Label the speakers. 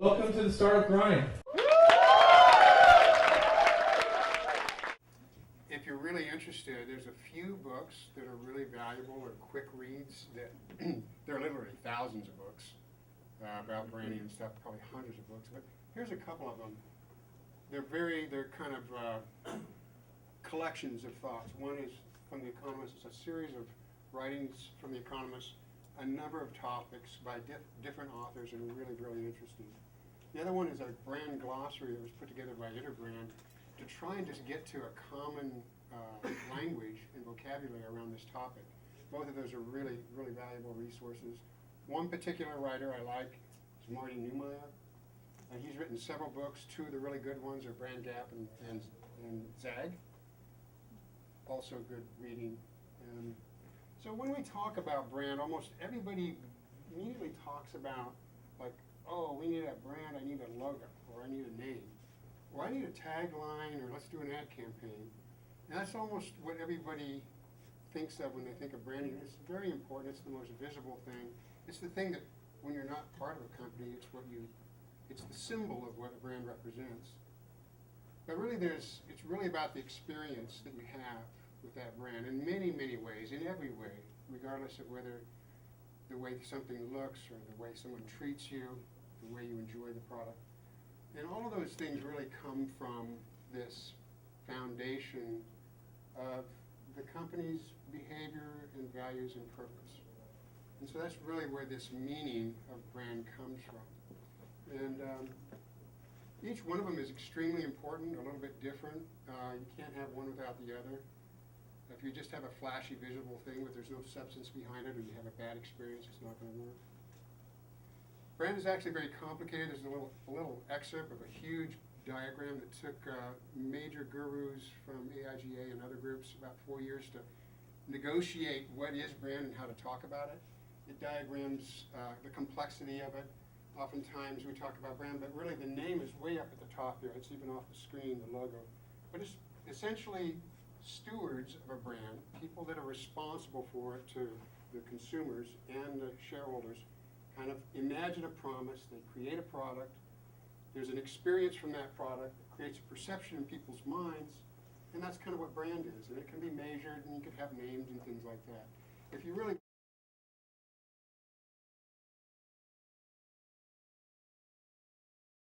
Speaker 1: Welcome to the Startup Grind.
Speaker 2: If you're really interested, there's a few books that are really valuable or quick reads. That there are literally thousands of books about branding and stuff, probably hundreds of books. But here's a couple of them. They're kind of collections of thoughts. One is from The Economist. It's a series of writings from The Economist, a number of topics by different authors, and really, really interesting. The other one is a brand glossary that was put together by Interbrand to try and just get to a common language and vocabulary around this topic. Both of those are really, really valuable resources. One particular writer I like is Marty Neumeier. He's written several books. Two of the really good ones are Brand Gap and Zag. Also good reading. So when we talk about brand, almost everybody immediately talks about, like, oh, we need a brand, I need a logo, or I need a name, or I need a tagline, or let's do an ad campaign. And that's almost what everybody thinks of when they think of branding. It's very important. It's the most visible thing. It's the thing that when you're not part of a company, it's the symbol of what a brand represents. But really it's really about the experience that you have with that brand in many, many ways, in every way, regardless of whether the way something looks or the way someone treats you, the way you enjoy the product. And all of those things really come from this foundation of the company's behavior and values and purpose. And so that's really where this meaning of brand comes from. And each one of them is extremely important, a little bit different. You can't have one without the other. If you just have a flashy, visible thing, but there's no substance behind it, or you have a bad experience, it's not going to work. Brand is actually very complicated. There's a little excerpt of a huge diagram that took major gurus from AIGA and other groups about 4 years to negotiate what is brand and how to talk about it. It diagrams the complexity of it. Oftentimes we talk about brand, but really the name is way up at the top here. It's even off the screen, the logo. But it's essentially stewards of a brand, people that are responsible for it to the consumers and the shareholders, kind of imagine a promise, they create a product, there's an experience from that product that creates a perception in people's minds, and that's kind of what brand is. And it can be measured, and you can have names and things like that. If you really